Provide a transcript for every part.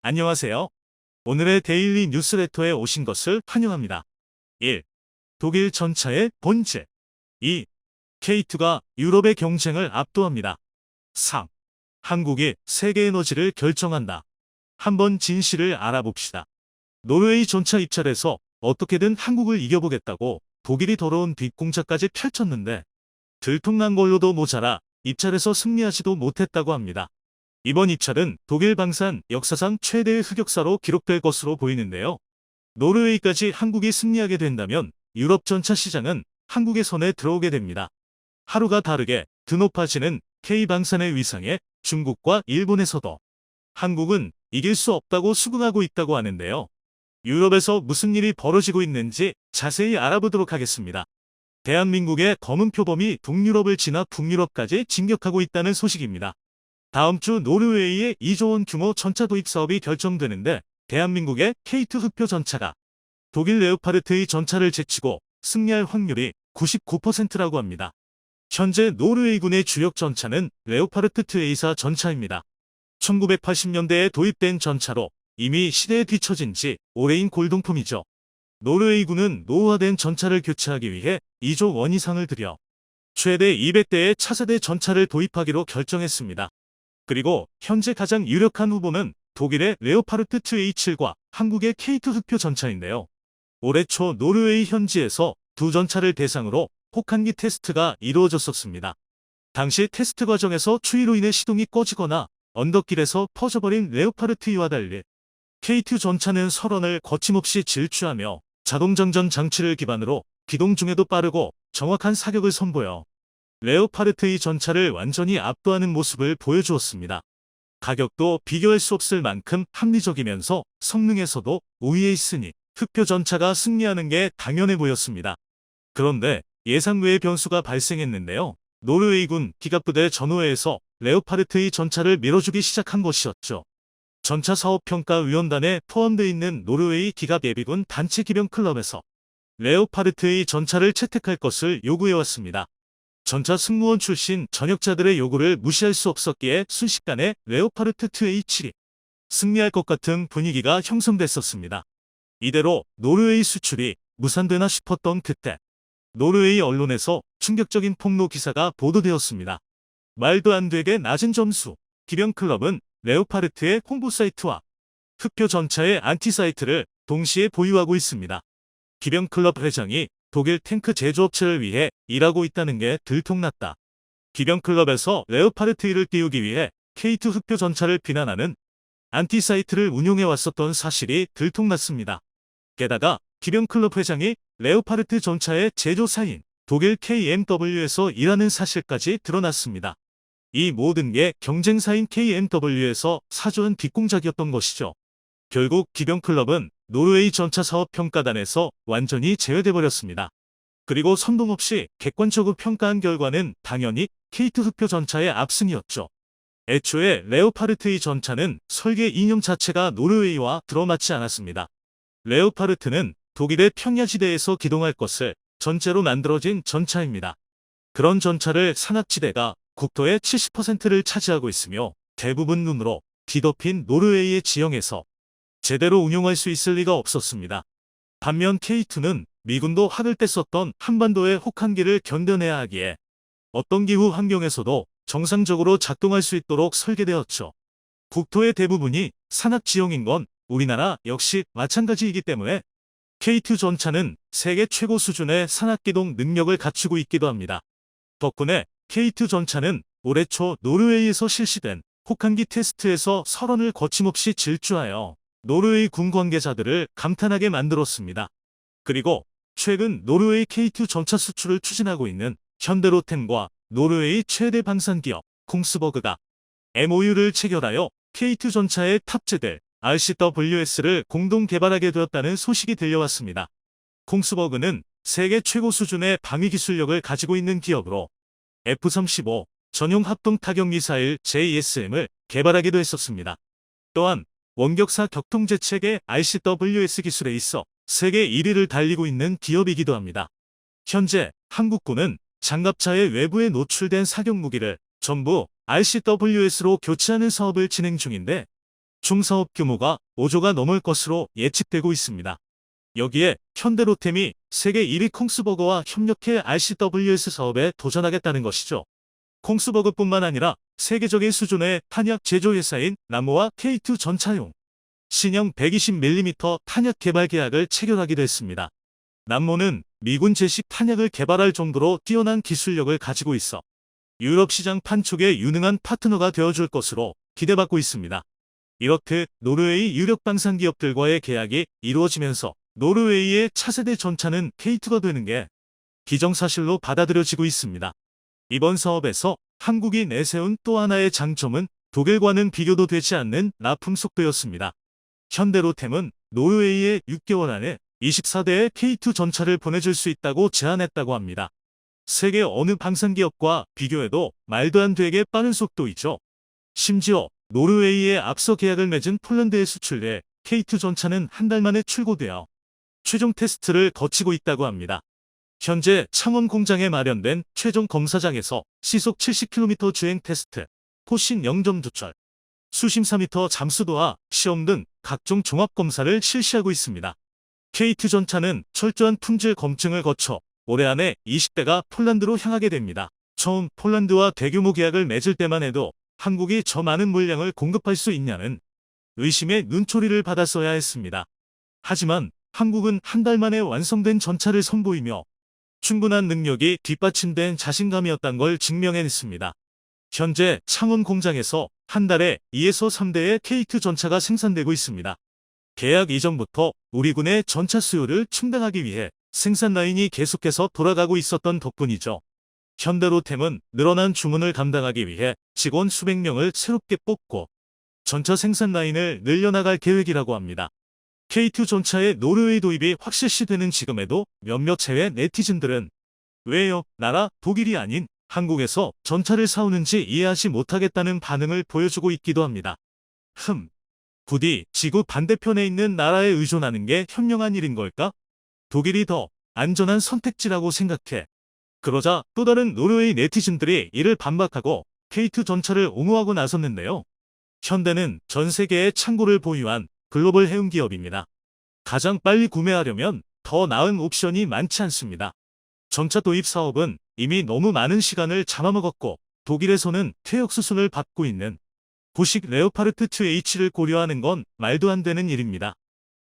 안녕하세요. 오늘의 데일리 뉴스레터에 오신 것을 환영합니다. 1. 독일 전차의 본질. 2. K2가 유럽의 경쟁을 압도합니다. 3. 한국이 세계 에너지를 결정한다. 한번 진실을 알아봅시다. 노르웨이 전차 입찰에서 어떻게든 한국을 이겨보겠다고 독일이 더러운 뒷공작까지 펼쳤는데 들통난 걸로도 모자라 입찰에서 승리하지도 못했다고 합니다. 이번 입찰은 독일 방산 역사상 최대의 흑역사로 기록될 것으로 보이는데요. 노르웨이까지 한국이 승리하게 된다면 유럽 전차 시장은 한국의 손에 들어오게 됩니다. 하루가 다르게 드높아지는 K방산의 위상에 중국과 일본에서도 한국은 이길 수 없다고 수긍하고 있다고 하는데요. 유럽에서 무슨 일이 벌어지고 있는지 자세히 알아보도록 하겠습니다. 대한민국의 검은 표범이 동유럽을 지나 북유럽까지 진격하고 있다는 소식입니다. 다음 주 노르웨이의 2조 원 규모 전차 도입 사업이 결정되는데 대한민국의 K2 흑표 전차가 독일 레오파르트의 전차를 제치고 승리할 확률이 99%라고 합니다. 현재 노르웨이군의 주력 전차는 레오파르트 2A사 전차입니다. 1980년대에 도입된 전차로 이미 시대에 뒤처진 지 오래인 골동품이죠. 노르웨이군은 노후화된 전차를 교체하기 위해 2조 원 이상을 들여 최대 200대의 차세대 전차를 도입하기로 결정했습니다. 그리고 현재 가장 유력한 후보는 독일의 레오파르트 2A7과 한국의 K2 흑표 전차인데요. 올해 초 노르웨이 현지에서 두 전차를 대상으로 혹한기 테스트가 이루어졌었습니다. 당시 테스트 과정에서 추위로 인해 시동이 꺼지거나 언덕길에서 퍼져버린 레오파르트 2와 달리 K2 전차는 설원을 거침없이 질주하며 자동장전 장치를 기반으로 기동 중에도 빠르고 정확한 사격을 선보여 레오파르트 2 전차를 완전히 압도하는 모습을 보여주었습니다. 가격도 비교할 수 없을 만큼 합리적이면서 성능에서도 우위에 있으니 흑표 전차가 승리하는 게 당연해 보였습니다. 그런데 예상 외의 변수가 발생했는데요. 노르웨이군 기갑부대 전호회에서 레오파르트 2 전차를 밀어주기 시작한 것이었죠. 전차사업평가위원단에 포함되어 있는 노르웨이 기갑 예비군 단체 기병 클럽에서 레오파르트 2 전차를 채택할 것을 요구해왔습니다. 전차 승무원 출신 전역자들의 요구를 무시할 수 없었기에 순식간에 레오파르트 2A7이 승리할 것 같은 분위기가 형성됐었습니다. 이대로 노르웨이 수출이 무산되나 싶었던 그때 노르웨이 언론에서 충격적인 폭로 기사가 보도되었습니다. 말도 안 되게 낮은 점수. 기병클럽은 레오파르트의 홍보 사이트와 흑표 전차의 안티 사이트를 동시에 보유하고 있습니다. 기병클럽 회장이 독일 탱크 제조업체를 위해 일하고 있다는 게 들통났다. 기병클럽에서 레오파르트 2를 띄우기 위해 K2 흑표 전차를 비난하는 안티 사이트를 운용해 왔었던 사실이 들통났습니다. 게다가 기병클럽 회장이 레오파르트 전차의 제조사인 독일 KMW에서 일하는 사실까지 드러났습니다. 이 모든 게 경쟁사인 KMW에서 사주한 뒷공작이었던 것이죠. 결국 기병클럽은 노르웨이 전차사업평가단에서 완전히 제외돼 버렸습니다. 그리고 선동 없이 객관적으로 평가한 결과는 당연히 K2 흑표 전차의 압승이었죠. 애초에 레오파르트 2 전차는 설계 이념 자체가 노르웨이와 들어맞지 않았습니다. 레오파르트는 독일의 평야지대에서 기동할 것을 전제로 만들어진 전차입니다. 그런 전차를 산악지대가 국토의 70%를 차지하고 있으며 대부분 눈으로 뒤덮인 노르웨이의 지형에서 제대로 운용할 수 있을 리가 없었습니다. 반면 K2는 미군도 학을 때 썼던 한반도의 혹한기를 견뎌내야 하기에 어떤 기후 환경에서도 정상적으로 작동할 수 있도록 설계되었죠. 국토의 대부분이 산악 지형인 건 우리나라 역시 마찬가지이기 때문에 K2 전차는 세계 최고 수준의 산악기동 능력을 갖추고 있기도 합니다. 덕분에 K2 전차는 올해 초 노르웨이에서 실시된 혹한기 테스트에서 설원을 거침없이 질주하여 노르웨이 군 관계자들을 감탄하게 만들었습니다. 그리고 최근 노르웨이 K2 전차 수출을 추진하고 있는 현대로템과 노르웨이 최대 방산기업 콩스버그가 MOU를 체결하여 K2 전차에 탑재될 RCWS를 공동 개발하게 되었다는 소식이 들려왔습니다. 콩스버그는 세계 최고 수준의 방위 기술력을 가지고 있는 기업으로 F-35 전용 합동 타격 미사일 JSM을 개발하기도 했었습니다. 또한 원격사 격통제 체계 RCWS 기술에 있어 세계 1위를 달리고 있는 기업이기도 합니다. 현재 한국군은 장갑차의 외부에 노출된 사격 무기를 전부 RCWS로 교체하는 사업을 진행 중인데 총 사업 규모가 5조가 넘을 것으로 예측되고 있습니다. 여기에 현대로템이 세계 1위 콩스버거와 협력해 RCWS 사업에 도전하겠다는 것이죠. 콩스버거뿐만 아니라 세계적인 수준의 탄약 제조회사인 남모와 K2 전차용 신형 120mm 탄약 개발 계약을 체결하기도 했습니다. 남모는 미군 제식 탄약을 개발할 정도로 뛰어난 기술력을 가지고 있어 유럽 시장 판촉에 유능한 파트너가 되어줄 것으로 기대받고 있습니다. 이렇듯 노르웨이 유력 방산 기업들과의 계약이 이루어지면서 노르웨이의 차세대 전차는 K2가 되는 게 기정사실로 받아들여지고 있습니다. 이번 사업에서 한국이 내세운 또 하나의 장점은 독일과는 비교도 되지 않는 납품 속도였습니다. 현대로템은 노르웨이에 6개월 안에 24대의 K2 전차를 보내줄 수 있다고 제안했다고 합니다. 세계 어느 방산기업과 비교해도 말도 안 되게 빠른 속도이죠. 심지어 노르웨이에 앞서 계약을 맺은 폴란드에 수출돼 K2 전차는 한 달 만에 출고되어 최종 테스트를 거치고 있다고 합니다. 현재 창원 공장에 마련된 최종 검사장에서 시속 70km 주행 테스트, 포신 0점 조절, 수심 4m 잠수도와 시험 등 각종 종합검사를 실시하고 있습니다. K2 전차는 철저한 품질 검증을 거쳐 올해 안에 20대가 폴란드로 향하게 됩니다. 처음 폴란드와 대규모 계약을 맺을 때만 해도 한국이 저 많은 물량을 공급할 수 있냐는 의심의 눈초리를 받았어야 했습니다. 하지만 한국은 한 달 만에 완성된 전차를 선보이며 충분한 능력이 뒷받침된 자신감이었단 걸 증명해냈습니다. 현재 창원 공장에서 한 달에 2에서 3대의 K2 전차가 생산되고 있습니다. 계약 이전부터 우리 군의 전차 수요를 충당하기 위해 생산 라인이 계속해서 돌아가고 있었던 덕분이죠. 현대로템은 늘어난 주문을 감당하기 위해 직원 수백 명을 새롭게 뽑고 전차 생산 라인을 늘려나갈 계획이라고 합니다. K2 전차의 노르웨이 도입이 확실시되는 지금에도 몇몇 해외 네티즌들은 왜요? 나라 독일이 아닌 한국에서 전차를 사오는지 이해하지 못하겠다는 반응을 보여주고 있기도 합니다. 부디 지구 반대편에 있는 나라에 의존하는 게 현명한 일인 걸까? 독일이 더 안전한 선택지라고 생각해. 그러자 또 다른 노르웨이 네티즌들이 이를 반박하고 K2 전차를 옹호하고 나섰는데요. 현대는 전 세계의 창고를 보유한 글로벌 해운 기업입니다. 가장 빨리 구매하려면 더 나은 옵션이 많지 않습니다. 전차 도입 사업은 이미 너무 많은 시간을 잡아먹었고 독일에서는 퇴역 수순을 밟고 있는 구식 레오파르트 2H를 고려하는 건 말도 안 되는 일입니다.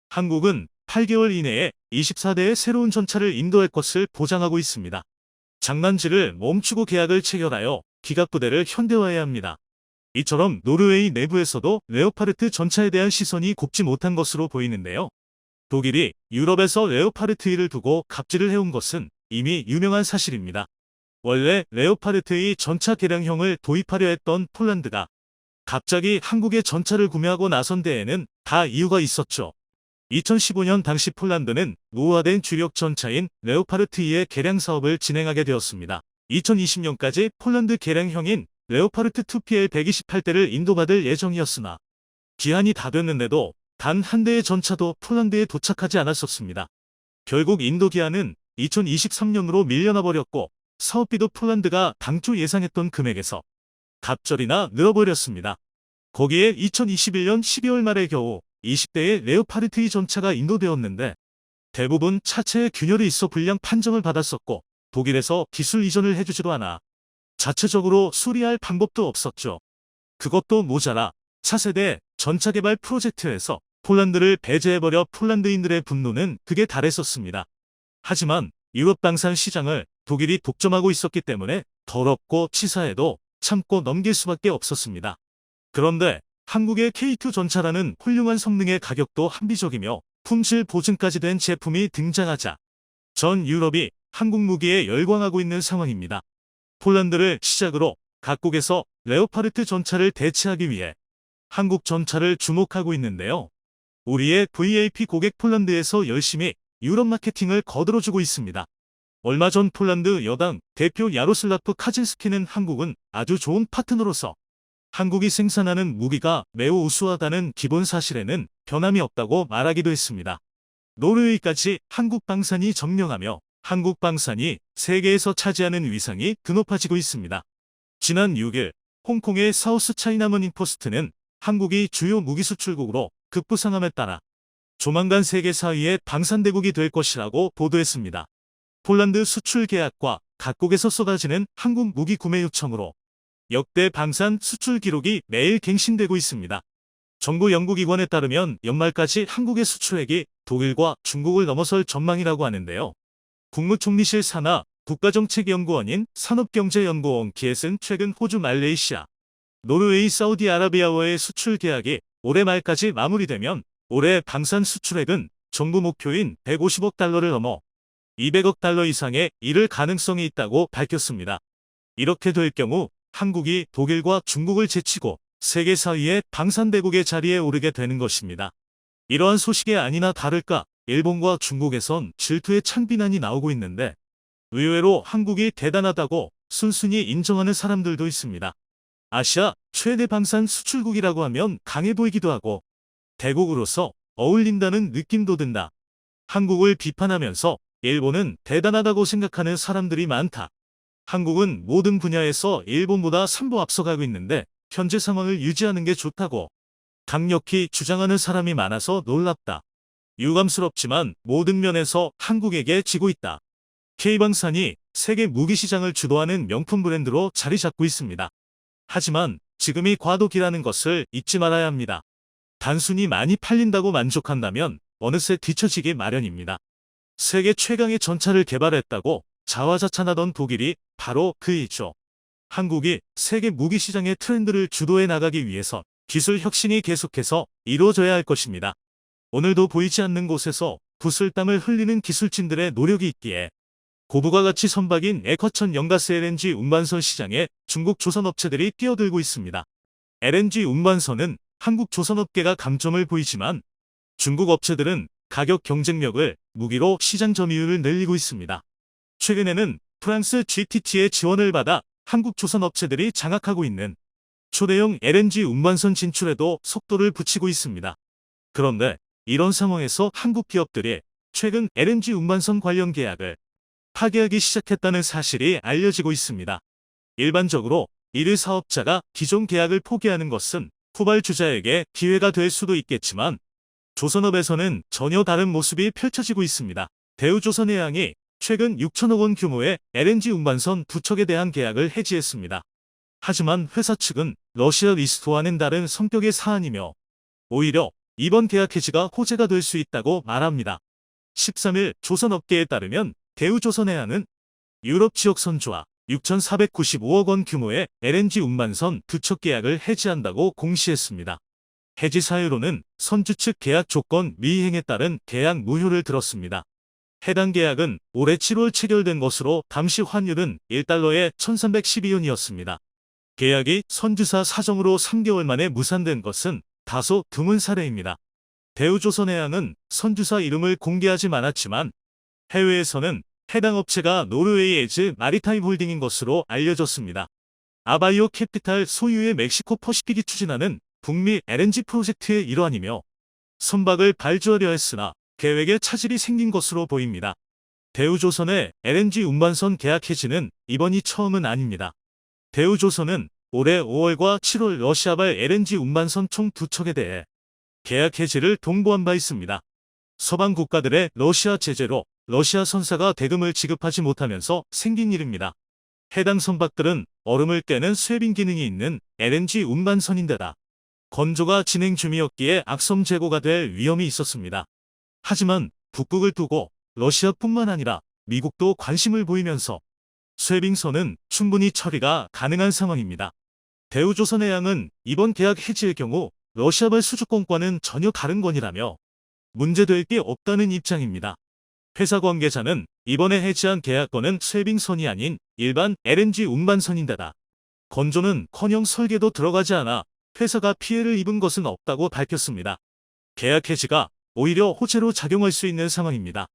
한국은 8개월 이내에 24대의 새로운 전차를 인도할 것을 보장하고 있습니다. 장난질을 멈추고 계약을 체결하여 기갑부대를 현대화해야 합니다. 이처럼 노르웨이 내부에서도 레오파르트 전차에 대한 시선이 곱지 못한 것으로 보이는데요. 독일이 유럽에서 레오파르트 2를 두고 갑질을 해온 것은 이미 유명한 사실입니다. 원래 레오파르트 2 전차 개량형을 도입하려 했던 폴란드가 갑자기 한국의 전차를 구매하고 나선 데에는 다 이유가 있었죠. 2015년 당시 폴란드는 노후화된 주력 전차인 레오파르트 2의 개량 사업을 진행하게 되었습니다. 2020년까지 폴란드 개량형인 레오파르트 2PL 128대를 인도받을 예정이었으나 기한이 다 됐는데도 단 한 대의 전차도 폴란드에 도착하지 않았었습니다. 결국 인도 기한은 2023년으로 밀려나 버렸고 사업비도 폴란드가 당초 예상했던 금액에서 갑절이나 늘어버렸습니다. 거기에 2021년 12월 말에 겨우 20대의 레오파르트 2 전차가 인도되었는데 대부분 차체에 균열이 있어 불량 판정을 받았었고 독일에서 기술 이전을 해주지도 않아 자체적으로 수리할 방법도 없었죠. 그것도 모자라 차세대 전차 개발 프로젝트에서 폴란드를 배제해버려 폴란드인들의 분노는 극에 달했었습니다. 하지만 유럽 방산 시장을 독일이 독점하고 있었기 때문에 더럽고 치사해도 참고 넘길 수밖에 없었습니다. 그런데 한국의 K2 전차라는 훌륭한 성능의 가격도 합리적이며 품질 보증까지 된 제품이 등장하자 전 유럽이 한국 무기에 열광하고 있는 상황입니다. 폴란드를 시작으로 각국에서 레오파르트 전차를 대체하기 위해 한국 전차를 주목하고 있는데요. 우리의 VAP 고객 폴란드에서 열심히 유럽 마케팅을 거들어주고 있습니다. 얼마 전 폴란드 여당 대표 야로슬라프 카진스키는 한국은 아주 좋은 파트너로서 한국이 생산하는 무기가 매우 우수하다는 기본 사실에는 변함이 없다고 말하기도 했습니다. 노르웨이까지 한국 방산이 점령하며 한국 방산이 세계에서 차지하는 위상이 드높아지고 있습니다. 지난 6일 홍콩의 사우스 차이나 머닝 포스트는 한국이 주요 무기 수출국으로 급부상함에 따라 조만간 세계 4위의 방산대국이 될 것이라고 보도했습니다. 폴란드 수출 계약과 각국에서 쏟아지는 한국 무기 구매 요청으로 역대 방산 수출 기록이 매일 갱신되고 있습니다. 정부 연구기관에 따르면 연말까지 한국의 수출액이 독일과 중국을 넘어설 전망이라고 하는데요. 국무총리실 산하 국가정책연구원인 산업경제연구원 기에는 최근 호주, 말레이시아, 노르웨이, 사우디아라비아와의 수출 계약이 올해 말까지 마무리되면 올해 방산 수출액은 정부 목표인 150억 달러를 넘어 200억 달러 이상에 이를 가능성이 있다고 밝혔습니다. 이렇게 될 경우 한국이 독일과 중국을 제치고 세계 4위의 방산대국의 자리에 오르게 되는 것입니다. 이러한 소식에 아니나 다를까 일본과 중국에선 질투의 찬비난이 나오고 있는데 의외로 한국이 대단하다고 순순히 인정하는 사람들도 있습니다. 아시아 최대 방산 수출국이라고 하면 강해 보이기도 하고 대국으로서 어울린다는 느낌도 든다. 한국을 비판하면서 일본은 대단하다고 생각하는 사람들이 많다. 한국은 모든 분야에서 일본보다 3보 앞서가고 있는데 현재 상황을 유지하는 게 좋다고 강력히 주장하는 사람이 많아서 놀랍다. 유감스럽지만 모든 면에서 한국에게 지고 있다. K방산이 세계 무기시장을 주도하는 명품 브랜드로 자리 잡고 있습니다. 하지만 지금이 과도기라는 것을 잊지 말아야 합니다. 단순히 많이 팔린다고 만족한다면 어느새 뒤처지기 마련입니다. 세계 최강의 전차를 개발했다고 자화자찬하던 독일이 바로 그 일이죠. 한국이 세계 무기시장의 트렌드를 주도해 나가기 위해서 기술 혁신이 계속해서 이루어져야 할 것입니다. 오늘도 보이지 않는 곳에서 구슬땀을 흘리는 기술진들의 노력이 있기에 고부가 가치 선박인 에커천 영가스 LNG 운반선 시장에 중국 조선업체들이 뛰어들고 있습니다. LNG 운반선은 한국 조선업계가 강점을 보이지만 중국 업체들은 가격 경쟁력을 무기로 시장 점유율을 늘리고 있습니다. 최근에는 프랑스 GTT의 지원을 받아 한국 조선업체들이 장악하고 있는 초대형 LNG 운반선 진출에도 속도를 붙이고 있습니다. 그런데 이런 상황에서 한국 기업들이 최근 LNG 운반선 관련 계약을 파기하기 시작했다는 사실이 알려지고 있습니다. 일반적으로 이를 사업자가 기존 계약을 포기하는 것은 후발주자에게 기회가 될 수도 있겠지만 조선업에서는 전혀 다른 모습이 펼쳐지고 있습니다. 대우조선해양이 최근 6천억 원 규모의 LNG 운반선 2척에 대한 계약을 해지했습니다. 하지만 회사 측은 러시아 리스트와는 다른 성격의 사안이며 오히려 이번 계약 해지가 호재가 될 수 있다고 말합니다. 13일 조선업계에 따르면 대우조선해양은 유럽 지역 선주와 6,495억 원 규모의 LNG 운반선 2척 계약을 해지한다고 공시했습니다. 해지 사유로는 선주 측 계약 조건 미이행에 따른 계약 무효를 들었습니다. 해당 계약은 올해 7월 체결된 것으로 당시 환율은 1달러에 1,312원이었습니다. 계약이 선주사 사정으로 3개월 만에 무산된 것은 다소 드문 사례입니다. 대우조선해양은 선주사 이름을 공개하지 않았지만 해외에서는 해당 업체가 노르웨이 에즈 마리타임 홀딩인 것으로 알려졌습니다. 아바이오 캐피탈 소유의 멕시코 퍼시픽이 추진하는 북미 LNG 프로젝트의 일환이며 선박을 발주하려 했으나 계획에 차질이 생긴 것으로 보입니다. 대우조선의 LNG 운반선 계약 해지는 이번이 처음은 아닙니다. 대우조선은 올해 5월과 7월 러시아발 LNG 운반선 총 2척에 대해 계약 해지를 통보한 바 있습니다. 서방 국가들의 러시아 제재로 러시아 선사가 대금을 지급하지 못하면서 생긴 일입니다. 해당 선박들은 얼음을 깨는 쇄빙 기능이 있는 LNG 운반선인데다 건조가 진행 중이었기에 악성 재고가 될 위험이 있었습니다. 하지만 북극을 두고 러시아뿐만 아니라 미국도 관심을 보이면서 쇄빙선은 충분히 처리가 가능한 상황입니다. 대우조선해양은 이번 계약 해지의 경우 러시아발 수주권과는 전혀 다른 건이라며 문제될 게 없다는 입장입니다. 회사 관계자는 이번에 해지한 계약건은 쇄빙선이 아닌 일반 LNG 운반선인데다 건조는커녕 설계도 들어가지 않아 회사가 피해를 입은 것은 없다고 밝혔습니다. 계약 해지가 오히려 호재로 작용할 수 있는 상황입니다.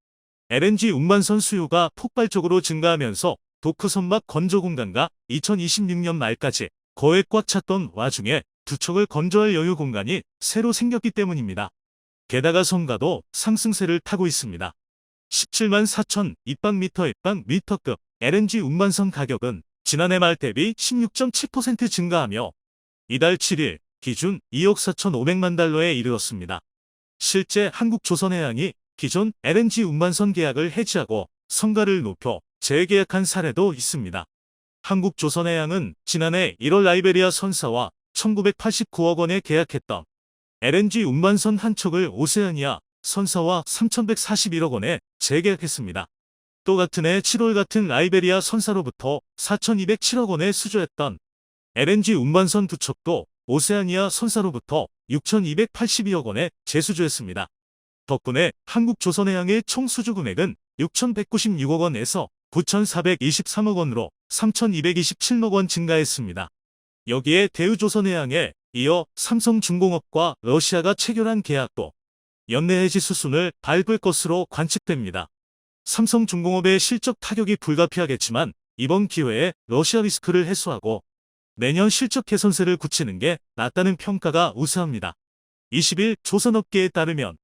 LNG 운반선 수요가 폭발적으로 증가하면서 도크 선박 건조 공간가 2026년 말까지 거의 꽉 찼던 와중에 2척을 건조할 여유 공간이 새로 생겼기 때문입니다. 게다가 성가도 상승세를 타고 있습니다. 17만 4천 입방미터 입방미터급 LNG 운반선 가격은 지난해 말 대비 16.7% 증가하며 이달 7일 기준 2억 4,500만 달러에 이르렀습니다. 실제 한국조선해양이 기존 LNG 운반선 계약을 해지하고 성가를 높여 재계약한 사례도 있습니다. 한국조선해양은 지난해 1월 라이베리아 선사와 1989억 원에 계약했던 LNG 운반선 한 척을 오세아니아 선사와 3,141억 원에 재계약했습니다. 또 같은 해 7월 같은 라이베리아 선사로부터 4,207억 원에 수주했던 LNG 운반선 두 척도 오세아니아 선사로부터 6,282억 원에 재수주했습니다. 덕분에 한국조선해양의 총 수주 금액은 6,196억 원에서 9,423억 원으로 3,227억 원 증가했습니다. 여기에 대우조선해양에 이어 삼성중공업과 러시아가 체결한 계약도 연내 해지 수순을 밟을 것으로 관측됩니다. 삼성중공업의 실적 타격이 불가피하겠지만 이번 기회에 러시아 리스크를 해소하고 내년 실적 개선세를 굳히는 게 낫다는 평가가 우세합니다. 20일 조선업계에 따르면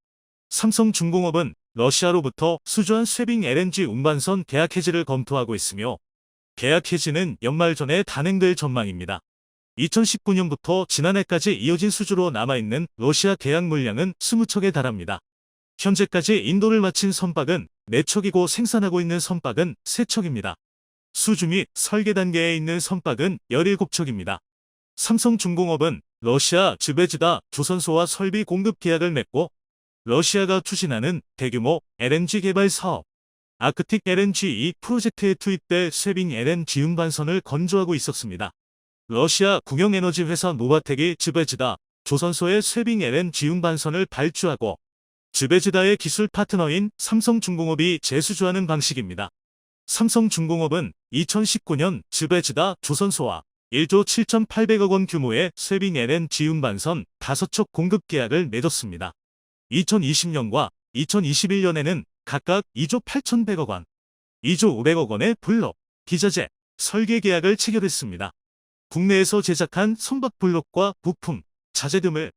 삼성중공업은 러시아로부터 수주한 쇠빙 LNG 운반선 계약 해지를 검토하고 있으며 계약 해지는 연말 전에 단행될 전망입니다. 2019년부터 지난해까지 이어진 수주로 남아있는 러시아 계약 물량은 20척에 달합니다. 현재까지 인도를 마친 선박은 4척이고 생산하고 있는 선박은 3척입니다. 수주 및 설계 단계에 있는 선박은 17척입니다. 삼성중공업은 러시아 즈베즈다 조선소와 설비 공급 계약을 맺고 러시아가 추진하는 대규모 LNG 개발 사업 아크틱 LNG2 프로젝트에 투입될 쇠빙 LNG 운반선을 건조하고 있었습니다. 러시아 국영에너지 회사 노바텍이 즈베즈다 조선소의 쇠빙 LNG 운반선을 발주하고 즈베즈다의 기술 파트너인 삼성중공업이 재수주하는 방식입니다. 삼성중공업은 2019년 즈베즈다 조선소와 1조 7,800억 원 규모의 쇠빙 LNG 운반선 5척 공급 계약을 맺었습니다. 2020년과 2021년에는 각각 2조 8,100억 원, 2조 500억 원의 블록, 기자재, 설계 계약을 체결했습니다. 국내에서 제작한 선박 블록과 부품, 자재 등을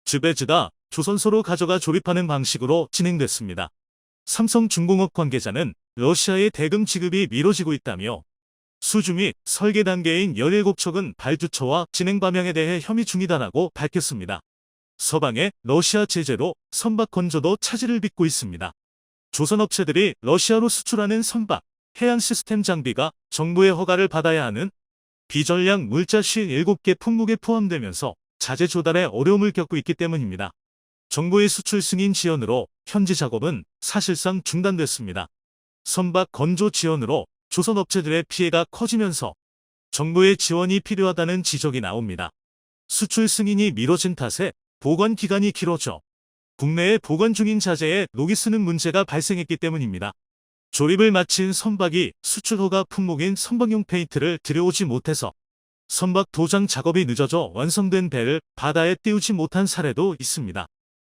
즈베즈다 조선소로 가져가 조립하는 방식으로 진행됐습니다. 삼성중공업 관계자는 러시아의 대금 지급이 미뤄지고 있다며 수주 및 설계 단계인 17척은 발주처와 진행 방향에 대해 협의 중이다라고 밝혔습니다. 서방의 러시아 제재로 선박 건조도 차질을 빚고 있습니다. 조선업체들이 러시아로 수출하는 선박, 해양 시스템 장비가 정부의 허가를 받아야 하는 비전량 물자 57개 품목에 포함되면서 자재 조달에 어려움을 겪고 있기 때문입니다. 정부의 수출 승인 지연으로 현지 작업은 사실상 중단됐습니다. 선박 건조 지연으로 조선업체들의 피해가 커지면서 정부의 지원이 필요하다는 지적이 나옵니다. 수출 승인이 미뤄진 탓에 보관 기간이 길어져 국내에 보관 중인 자재에 녹이 쓰는 문제가 발생했기 때문입니다. 조립을 마친 선박이 수출 허가 품목인 선박용 페인트를 들여오지 못해서 선박 도장 작업이 늦어져 완성된 배를 바다에 띄우지 못한 사례도 있습니다.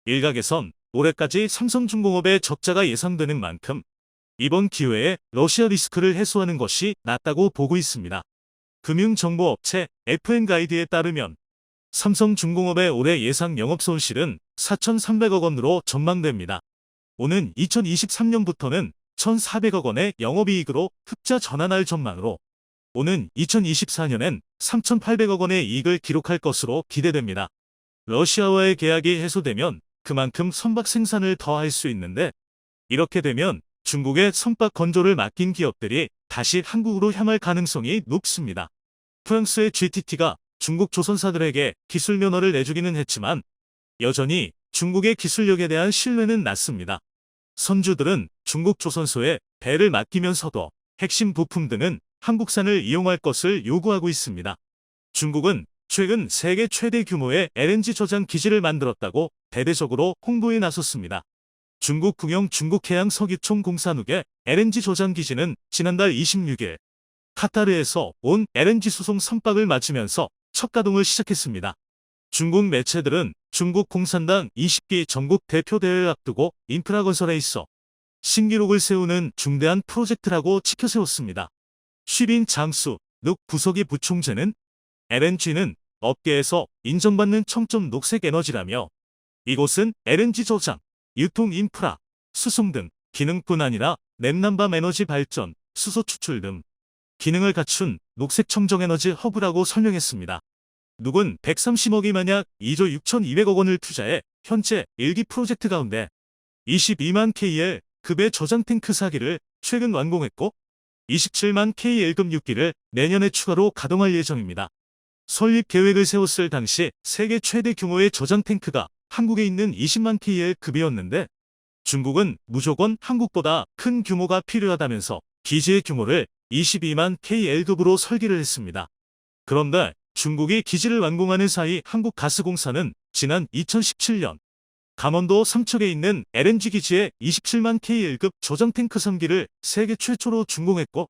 일각에선 올해까지 삼성중공업의 적자가 예상되는 만큼 이번 기회에 러시아 리스크를 해소하는 것이 낫다고 보고 있습니다. 금융정보업체 FN가이드에 따르면 삼성중공업의 올해 예상 영업손실은 4,300억 원으로 전망됩니다. 오는 2023년부터는 1,400억 원의 영업이익으로 흑자 전환할 전망으로 오는 2024년엔 3,800억 원의 이익을 기록할 것으로 기대됩니다. 러시아와의 계약이 해소되면 그만큼 선박 생산을 더 할 수 있는데 이렇게 되면 중국의 선박 건조를 맡긴 기업들이 다시 한국으로 향할 가능성이 높습니다. 프랑스의 GTT가 중국 조선사들에게 기술 면허를 내주기는 했지만 여전히 중국의 기술력에 대한 신뢰는 낮습니다. 선주들은 중국 조선소에 배를 맡기면서도 핵심 부품 등은 한국산을 이용할 것을 요구하고 있습니다. 중국은 최근 세계 최대 규모의 LNG 저장 기지를 만들었다고 대대적으로 홍보에 나섰습니다. 중국 국영 중국해양석유총공사누의 LNG 저장 기지는 지난달 26일 카타르에서 온 LNG 수송 선박을 맞으면서 첫 가동을 시작했습니다. 중국 매체들은 중국 공산당 20기 전국 대표 대회를 앞두고 인프라 건설에 있어 신기록을 세우는 중대한 프로젝트라고 치켜세웠습니다. 쉬빈 장수, 눅 부서기 부총재는 LNG는 업계에서 인정받는 청점 녹색 에너지라며 이곳은 LNG 저장, 유통 인프라, 수송 등 기능뿐 아니라 냉난방 에너지 발전, 수소 추출 등 기능을 갖춘 녹색 청정 에너지 허브라고 설명했습니다. 누군 130억이 만약 2조 6,200억 원을 투자해 현재 1기 프로젝트 가운데 22만 KL 급의 저장 탱크 4기를 최근 완공했고 27만 KL급 6기를 내년에 추가로 가동할 예정입니다. 설립 계획을 세웠을 당시 세계 최대 규모의 저장 탱크가 한국에 있는 20만 KL급이었는데 중국은 무조건 한국보다 큰 규모가 필요하다면서 기지의 규모를 22만 KL급으로 설계를 했습니다. 그런데 중국이 기지를 완공하는 사이 한국가스공사는 지난 2017년 강원도 삼척에 있는 LNG 기지에 27만 KL급 저장 탱크 3기를 세계 최초로 준공했고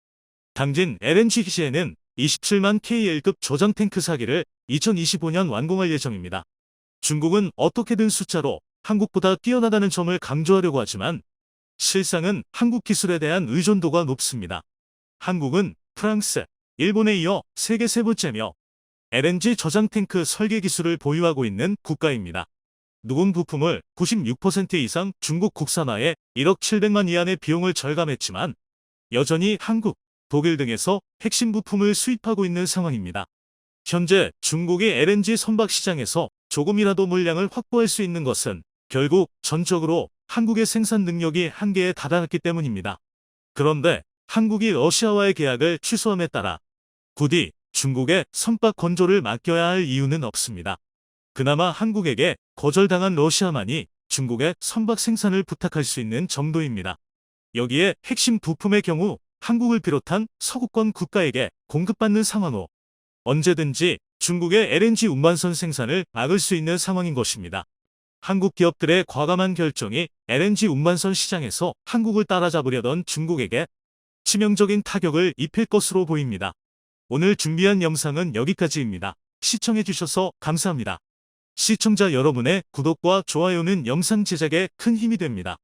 당진 LNG 기지에는 27만 KL급 저장 탱크 4기를 2025년 완공할 예정입니다. 중국은 어떻게든 숫자로 한국보다 뛰어나다는 점을 강조하려고 하지만 실상은 한국 기술에 대한 의존도가 높습니다. 한국은 프랑스, 일본에 이어 세계 세 번째며 LNG 저장 탱크 설계 기술을 보유하고 있는 국가입니다. 누군 부품을 96% 이상 중국 국산화에 1억 700만 이안의 비용을 절감했지만 여전히 한국, 독일 등에서 핵심 부품을 수입하고 있는 상황입니다. 현재 중국의 LNG 선박 시장에서 조금이라도 물량을 확보할 수 있는 것은 결국 전적으로 한국의 생산 능력이 한계에 다다랐기 때문입니다. 그런데 한국이 러시아와의 계약을 취소함에 따라 부디 중국의 선박 건조를 맡겨야 할 이유는 없습니다. 그나마 한국에게 거절당한 러시아만이 중국의 선박 생산을 부탁할 수 있는 정도입니다. 여기에 핵심 부품의 경우 한국을 비롯한 서구권 국가에게 공급받는 상황 후 언제든지 중국의 LNG 운반선 생산을 막을 수 있는 상황인 것입니다. 한국 기업들의 과감한 결정이 LNG 운반선 시장에서 한국을 따라잡으려던 중국에게 치명적인 타격을 입힐 것으로 보입니다. 오늘 준비한 영상은 여기까지입니다. 시청해주셔서 감사합니다. 시청자 여러분의 구독과 좋아요는 영상 제작에 큰 힘이 됩니다.